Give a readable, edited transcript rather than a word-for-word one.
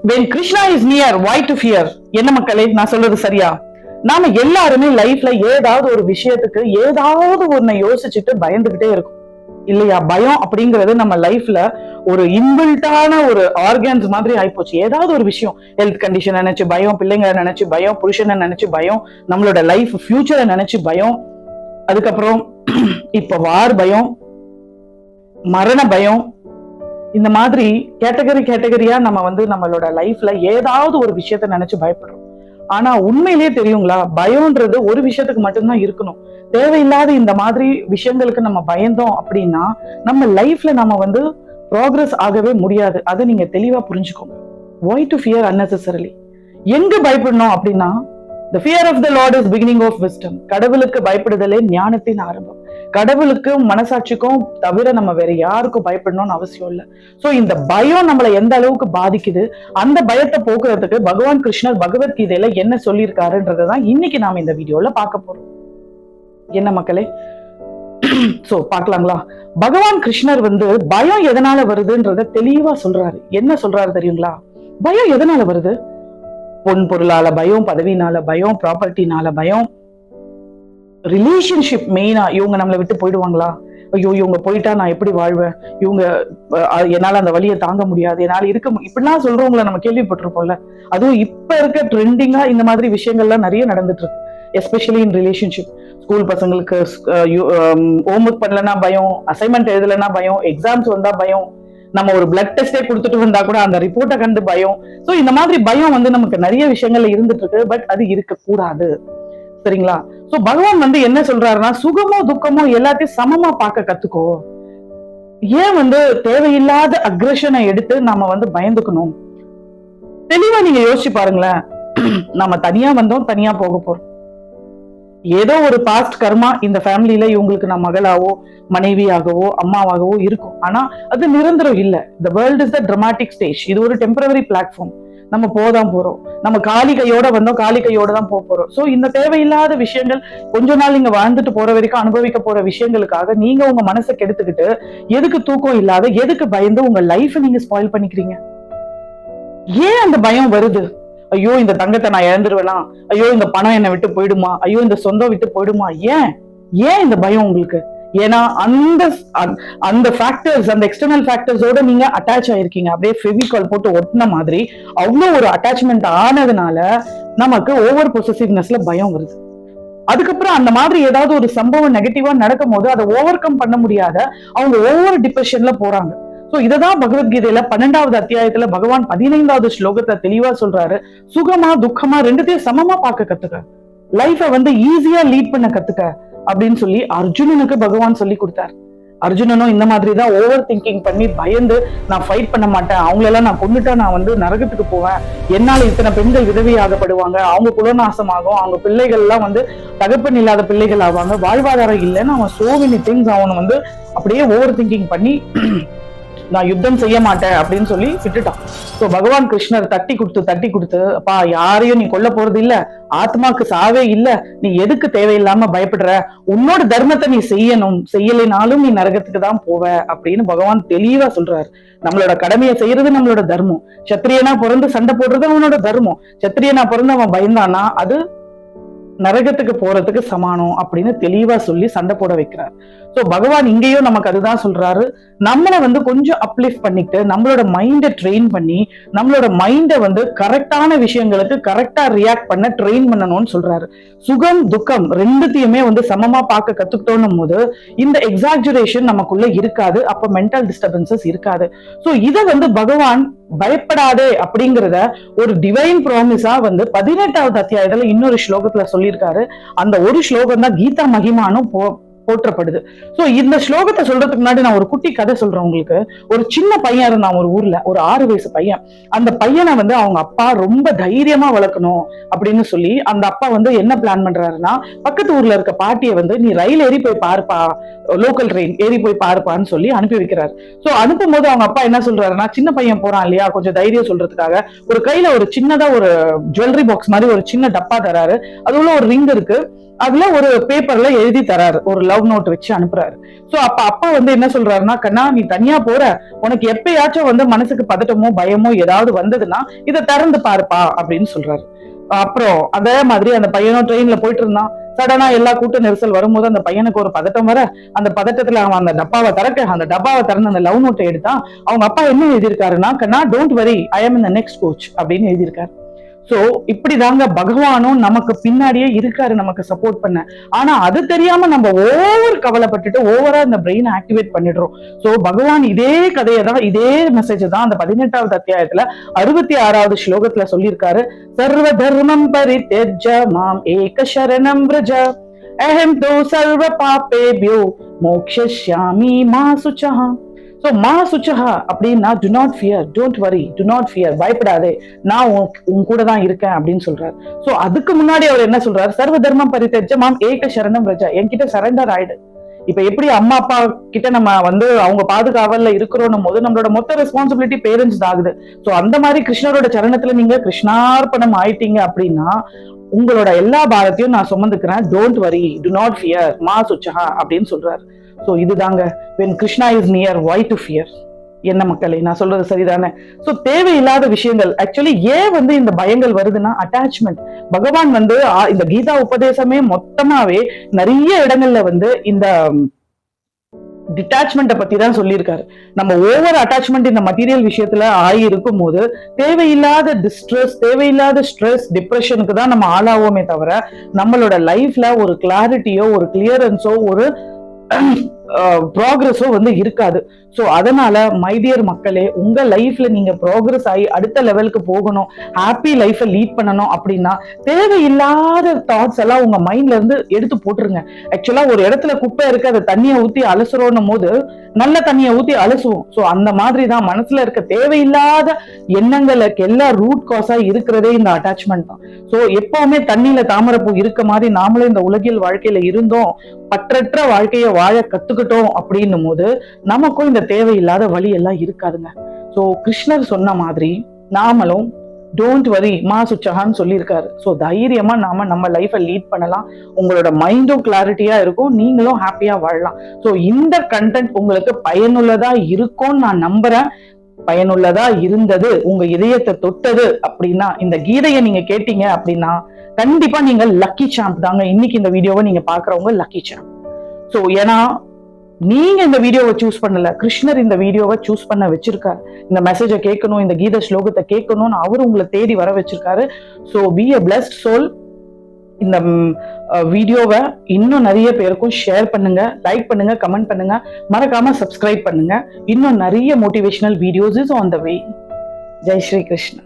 when Krishna is near, why to fear? என்ன மக்களே, நான் சொல்றது சரியா? நாம எல்லாருமே லைஃப்ல ஏதாவது ஒரு விஷயத்துக்கு ஏதாவது ஒன்ன யோசிச்சுட்டு பயந்துகிட்டே இருக்கும் இல்லையா? பயம் அப்படிங்கிறது நம்ம லைஃப்ல ஒரு இன்பில்ட்டான ஒரு ஆர்கன்ஸ் மாதிரி ஆயிப்போச்சு. ஏதாவது ஒரு விஷயம், ஹெல்த் கண்டிஷன் நினைச்சு பயம், பிள்ளைங்களை நினைச்சு பயம், புருஷனை நினைச்சு பயம், நம்மளோட லைஃப் ஃபியூச்சரை நினைச்சு பயம், அதுக்கப்புறம் இப்ப வார் பயம், மரண பயம், இந்த மாதிரி கேட்டகரியா நம்ம நம்மளோட லைஃப்ல ஏதாவது ஒரு விஷயத்த நினைச்சு பயப்படுறோம். ஆனா உண்மையிலேயே தெரியுங்களா, பயம்ன்றது ஒரு விஷயத்துக்கு மட்டும்தான் இருக்கணும். தேவையில்லாத இந்த மாதிரி விஷயங்களுக்கு நம்ம பயந்தோம் அப்படின்னா நம்ம லைஃப்ல நம்ம ப்ராக்ரஸ் ஆகவே முடியாது. அதை நீங்க தெளிவா புரிஞ்சுக்கோங்க. why to fear unnecessarily? எங்க பயப்படணும் அப்படின்னா, the fear of the Lord is beginning of wisdom. கடவுளுக்கு பயப்படுதலே ஞானத்தின் ஆரம்பம். கடவுளுக்கும் மனசாட்சிக்கும் தவிர நம்ம வேற யாருக்கும் பயப்படணும்னு அவசியம் இல்லை. சோ இந்த பயம் நம்மளை எந்த அளவுக்கு பாதிக்குது, அந்த பயத்தை போக்குறதுக்கு பகவான் கிருஷ்ணர் பகவத்கீதையில என்ன சொல்லியிருக்காருன்றதான் இன்னைக்கு நாம இந்த வீடியோல பார்க்க போறோம். என்ன மக்களே, சோ பாக்கலாங்களா? பகவான் கிருஷ்ணர் பயம் எதனால வருதுன்றத தெளிவா சொல்றாரு. என்ன சொல்றாரு தெரியுங்களா? பயம் எதனால வருது? பொன் பொருளால பயம், பதவினால பயம், ப்ராப்பர்ட்டினால பயம், ரிலேஷன்ஷிப் மெயினா. இவங்க நம்மளை விட்டு போயிடுவாங்களா, ஐயோ இவங்க போயிட்டா நான் எப்படி வாழ்வேன், இவங்க என்னால அந்த வழியை தாங்க முடியாது, என்னால இப்படிலாம் சொல்றவங்களை நம்ம கேள்விப்பட்டிருப்போம்ல. அதுவும் இப்ப இருக்க ட்ரெண்டிங்கா இந்த மாதிரி விஷயங்கள்லாம் நிறைய நடந்துட்டு இருக்கு. Especially in relationship. ஸ்கூல் பசங்களுக்கு ஹோம்ஒர்க் பண்ணலன்னா பயம், அசைன்மெண்ட் எழுதலைன்னா பயம், எக்ஸாம்ஸ் வந்தா பயம், நம்ம ஒரு பிளட் டெஸ்டே கொடுத்துட்டு வந்தா கூட அந்த ரிப்போர்ட்டை கண்டு பயம். சோ இந்த மாதிரி பயம் நமக்கு நிறைய விஷயங்கள்ல இருந்துட்டு இருக்கு. பட் அது இருக்க கூடாது, சரிங்களா? சோ பகவான் என்ன சொல்றாருன்னா, சுகமோ துக்கமோ எல்லாத்தையும் சமமா பார்க்க கத்துக்கோ. ஏன் தேவையில்லாத அக்ரஷனை எடுத்து நாம பயந்துக்கணும்? தெளிவா நீங்க யோசிச்சு பாருங்களேன். நம்ம தனியா வந்தோம், தனியா போக போறோம். ஏதோ ஒரு பாஸ்ட் கர்மா இந்த ஃபேமிலியில இவங்களுக்கு நான் மகளாவோ மனைவியாகவோ அம்மாவாகவோ இருக்கும். ஆனா அது நிரந்தரம் இல்ல. the world is the dramatic stage. இது ஒரு டெம்பரவரி பிளாட்ஃபார்ம். நம்ம போதான் போறோம். நம்ம காலி கையோட வந்தோம், காலி கையோட தான் போறோம். சோ இந்த தேவையில்லாத விஷயங்கள் கொஞ்ச நாள் நீங்க வாழ்ந்துட்டு போற வரைக்கும் அனுபவிக்க போற விஷயங்களுக்காக நீங்க உங்க மனசை கெடுத்துக்கிட்டு எதுக்கு தூக்கம் இல்லாத, எதுக்கு பயந்து உங்க லைஃப் நீங்க ஸ்பாயில் பண்ணிக்கிறீங்க? ஏன் அந்த பயம் வருது? ஐயோ இந்த தங்கத்தை நான் இழந்துருவேனா, ஐயோ இந்த பணம் என்னை விட்டு போயிடுமா, ஐயோ இந்த சொந்தம் விட்டு போயிடுமா? ஏன் இந்த பயம் உங்களுக்கு? ஏன்னா அந்த ஃபேக்டர்ஸ், அந்த எக்ஸ்டர்னல் ஃபேக்டர்ஸோட நீங்க அட்டாச் ஆயிருக்கீங்க. அப்படியே ஃபெவிகால் போட்டு ஒட்டின மாதிரி அவ்வளவு ஒரு அட்டாச்மெண்ட் ஆனதுனால நமக்கு ஓவர் பொசசிவ்னஸ்ல பயம் வருது. அதுக்கப்புறம் அந்த மாதிரி ஏதாவது ஒரு சம்பவம் நெகட்டிவா நடக்கும் போது அதை ஓவர் கம் பண்ண முடியாத அவங்க ஓவர் டிப்ரெஷன்ல போறாங்க. சோ இததான் பகவத்கீதையில 12வது அத்தியாயத்துல பகவான் 15வது ஸ்லோகத்தை தெளிவா சொல்றாரு. சுகமா துக்கமா ரெண்டுத்தையும் சமமா பார்க்க கத்துக்க, லைஃப ஈஸியா லீட் பண்ண கத்துக்க அப்படின்னு சொல்லி அர்ஜுனனுக்கு பகவான் சொல்லி கொடுத்தாரு. அர்ஜுனனும் இந்த மாதிரிதான் ஓவர் திங்கிங் பண்ணி பயந்து, நான் ஃபைட் பண்ண மாட்டேன், அவங்களெல்லாம் நான் கொண்டுட்டா நான் நரகத்துக்கு போவேன், என்னால இத்தனை பெண்கள் விதவியாகப்படுவாங்க, அவங்க குலநாசமாகும், அவங்க பிள்ளைகள் எல்லாம் தகப்பன் இல்லாத பிள்ளைகள் ஆவாங்க, வாழ்வாதாரம் இல்லைன்னு அவன் சோ மெனி திங்ஸ் அவனை அப்படியே ஓவர் திங்கிங் பண்ணி நான் யுத்தம் செய்ய மாட்டேன் அப்படின்னு சொல்லி விட்டுட்டான். சோ பகவான் கிருஷ்ணர் தட்டி கொடுத்து அப்பா யாரையும் நீ கொல்ல போறது இல்ல, ஆத்மாக்கு சாவே இல்ல, நீ எதுக்கு தேவையில்லாம பயப்படுற, உன்னோட தர்மத்தை நீ செய்யணும், செய்யலைனாலும் நீ நரகத்துக்கு தான் போவ அப்படின்னு பகவான் தெளிவா சொல்றாரு. நம்மளோட கடமையை செய்யறது நம்மளோட தர்மம். சத்திரியனா பிறந்து சண்டை போடுறது அவனோட தர்மம். சத்திரியனா பிறந்து அவன் பயந்தானா அது நரகத்துக்கு போறதுக்கு சமானம் அப்படின்னு தெளிவா சொல்லி சண்டை போட வைக்கிறார். சோ பகவான் இங்கேயும் நமக்கு அதுதான் சொல்றாரு. நம்மளை கொஞ்சம் அப்லிஃப்ட் பண்ணிட்டு நம்மளோட மைண்டை ட்ரெயின் பண்ணி நம்மளோட மைண்டை கரெக்டான விஷயங்களுக்கு கரெக்டா ரியாக்ட் பண்ண ட்ரெயின் பண்ணணும்னு சொல்றாரு. சுகம் துக்கம் ரெண்டுத்தையுமே சமமா பார்க்க கத்துக்கிட்டோம் போது இந்த எக்ஸாஜரேஷன் நமக்குள்ள இருக்காது. அப்ப மென்டல் டிஸ்டர்பன்சஸ் இருக்காது. சோ இத பகவான் பயப்படாதே அப்படிங்கிறத ஒரு டிவைன் ப்ராமிஸா 18வது அத்தியாயத்துல இன்னொரு ஸ்லோகத்துல சொல்லியிருக்காரு. அந்த ஒரு ஸ்லோகம் தான் கீதா மகிமானும் போற்றப்படுது. சோ இந்த ஸ்லோகத்தை சொல்றதுக்கு முன்னாடி நான் ஒரு குட்டி கதை சொல்றேன் உங்களுக்கு. ஒரு சின்ன பையன் இருந்தான் ஒரு ஊர்ல, ஒரு 6 வயசு பையன். அந்த பையனை அவங்க அப்பா ரொம்ப தைரியமா வளர்க்கணும் அப்படின்னு சொல்லி அந்த அப்பா என்ன பிளான் பண்றாருன்னா, பக்கத்து ஊர்ல இருக்க பாட்டியை நீ ரயில் ஏறி போய் பாருப்பா, லோக்கல் ட்ரெயின் ஏறி போய் பாருப்பான்னு சொல்லி அனுப்பி வைக்கிறாரு. சோ அனுப்பும் போது அவங்க அப்பா என்ன சொல்றாருன்னா, சின்ன பையன் போறான் இல்லையா, கொஞ்சம் தைரியம் சொல்றதுக்காக ஒரு கையில ஒரு சின்னதா ஒரு ஜுவல்லரி பாக்ஸ் மாதிரி ஒரு சின்ன டப்பா தராரு. அது உள்ள ஒரு ரிங் இருக்கு. அதுல ஒரு பேப்பர்ல எழுதி தராரு, ஒரு லவ் நோட் வச்சு அனுப்புறாரு. சோ அப்ப அப்பா வந்து என்ன சொல்றாருன்னா, கண்ணா நீ தனியா போற, உனக்கு எப்பயாச்சும் வந்து மனசுக்கு பதட்டமோ பயமோ ஏதாவது வந்ததுன்னா இதை திறந்து பாருப்பா அப்படின்னு சொல்றாரு. அப்புறம் அதே மாதிரி அந்த பையனும் ட்ரெயின்ல போயிட்டு இருந்தான். சடனா எல்லா கூட்ட நெரிசல் வரும்போது அந்த பையனுக்கு ஒரு பதட்டம் வர, அந்த பதட்டத்துல அவன் அந்த டப்பாவை திறக்க, அந்த டப்பாவை திறந்து அந்த லவ் நோட்டை எடுத்தான். அவங்க அப்பா என்ன எழுதியிருக்காருன்னா, கண்ணா டோன்ட் வரி, ஐ ஆம் இன் த நெக்ஸ்ட் கோச் அப்படின்னு எழுதியிருக்காரு. சோ இப்படிதாங்க பகவானும் நமக்கு பின்னாடியே இருக்காரு நமக்கு சப்போர்ட் பண்ண. ஆனா அது தெரியாம நம்ம ஓவர் கவலைப்பட்டுட்டு ஓவரா இந்த பிரெயின் ஆக்டிவேட் பண்ணிடுறோம். சோ பகவான் இதே கதையை தான், இதே மெசேஜ் தான் அந்த 18வது அத்தியாயத்துல 66வது ஸ்லோகத்துல சொல்லியிருக்காரு. சர்வ தர்மம் பரித்யஜ்ய மாம் ஏக சரணம் வ்ரஜ அஹம் தோ சர்வ பாபேப்யோ மோக்ஷயாமி மா சுச்சஹ. சோ மா சுச்சஹா அப்படின்னா to not fear, don't worry, do not fear, பயப்படாதே, நான் உன் கூட தான் இருக்கேன் அப்படின்னு சொல்றாரு. சோ அதுக்கு முன்னாடி அவர் என்ன சொல்றாரு, சர்வ தர்மம் பரித்யஜ்ய மாம் ஏக சரணம் வ்ரஜ, என்கிட்ட சரண்டர் ஆயிடு. இப்ப எப்படி அம்மா அப்பா கிட்ட நம்ம வந்து அவங்க பாதுகாவல்ல இருக்கிறோம் போது நம்மளோட மொத்த ரெஸ்பான்சிபிலிட்டி பேரண்ட்ஸ் ஆகுது. சோ அந்த மாதிரி கிருஷ்ணரோட சரணத்துல நீங்க கிருஷ்ணார்ப்பணம் ஆயிட்டீங்க அப்படின்னா உங்களோட எல்லா பாரத்தையும் நான் சுமந்துக்கிறேன், don't worry, do not fear, மா சுச்சஹா அப்படின்னு சொல்றாரு. சோ இதுதாங்க when Krishna is near, why to fear? என்ன மக்களே, நான் சொல்றது சரிதானே? சோ தேவையில்லாத விஷயங்கள் ஆக்சுவலி ஏன் வந்து இந்த பயங்கள் வருதுன்னா அட்டாச்மெண்ட். பகவான் வந்து இந்த கீதா உபதேசமே மொத்தமாவே நிறைய இடங்கள்ல வந்து இந்த டிட்டாச்மெண்ட்டை பத்தி தான் சொல்லியிருக்காரு. நம்ம ஓவர் அட்டாச்மெண்ட் இந்த மெட்டீரியல் விஷயத்துல ஆகியிருக்கும் போது தேவையில்லாத டிஸ்ட்ரெஸ், தேவையில்லாத ஸ்ட்ரெஸ், டிப்ரெஷனுக்கு தான் நம்ம ஆளாவோமே தவிர நம்மளோட லைஃப்ல ஒரு கிளாரிட்டியோ ஒரு கிளியரன்ஸோ ஒரு ப்ராக்ரஸோ வந்து இருக்காது. சோ அதனால மை டியர் மக்களே, உங்க லைஃப்ல நீங்க ப்ராக்ரஸ் ஆகி அடுத்த லெவலுக்கு போகணும், ஹாப்பி லைஃப லீட் பண்ணணும் அப்படின்னா தேவையில்லாத தாட்ஸ் எல்லாம் உங்க மைண்ட்ல இருந்து எடுத்து போட்டுருங்க. ஆக்சுவலா ஒரு இடத்துல குப்பை இருக்கு, அதை தண்ணியை ஊத்தி அலசுறோம் போது நல்ல தண்ணியை ஊத்தி அலசுவோம். சோ அந்த மாதிரி தான் மனசுல இருக்க தேவையில்லாத எண்ணங்களுக்கு எல்லா ரூட் காஸா இருக்கிறதே இந்த அட்டாச்மெண்ட் தான். சோ எப்பவுமே தண்ணியில தாமரைப்பூ இருக்க மாதிரி நாமளும் இந்த உலகில் வாழ்க்கையில இருந்தோம், பற்றற்ற வாழ்க்கையை வாழ கத்துக்கிட்டோம் அப்படின்னும் போது நமக்கும் இந்த தேவையில்லாத வழி எல்லாம் இருக்காதுங்க. சோ கிருஷ்ணர் சொன்ன மாதிரி நாமளும் டோன்ட் வரி, மா சுச்சஹான்னு சொல்லியிருக்காரு. சோ தைரியமா நாம நம்ம லைஃபை லீட் பண்ணலாம், உங்களோட மைண்டும் கிளாரிட்டியா இருக்கும், நீங்களும் ஹாப்பியா வாழலாம். சோ இந்த கண்டென்ட் உங்களுக்கு பயனுள்ளதா இருக்கும்னு நான் நம்புறேன். பயனுள்ளதா இருந்தது, உங்க இதயத்தை தொட்டது அப்படின்னா, இந்த கீதையை நீங்க கேட்டீங்க அப்படின்னா கண்டிப்பா நீங்க லக்கி சாம்ப் தாங்க. இன்னைக்கு இந்த வீடியோவை நீங்க பாக்குறவங்க லக்கி சாம்ப். சோ ஏன்னா நீங்க இந்த வீடியோவை சூஸ் பண்ணல, கிருஷ்ணர் இந்த வீடியோவை சூஸ் பண்ண வச்சிருக்காரு. இந்த மெசேஜை கேட்கணும், இந்த கீத ஸ்லோகத்தை கேட்கணும்னு அவரு உங்களை தேடி வர வச்சிருக்காரு. So be a blessed soul. இந்த வீடியோவை இன்னும் நிறைய பேருக்கும் ஷேர் பண்ணுங்க, லைக் பண்ணுங்க, கமெண்ட் பண்ணுங்க, மறக்காம சப்ஸ்கிரைப் பண்ணுங்க. இன்னும் நிறைய motivational videos is on the way. Jai Shri Krishna.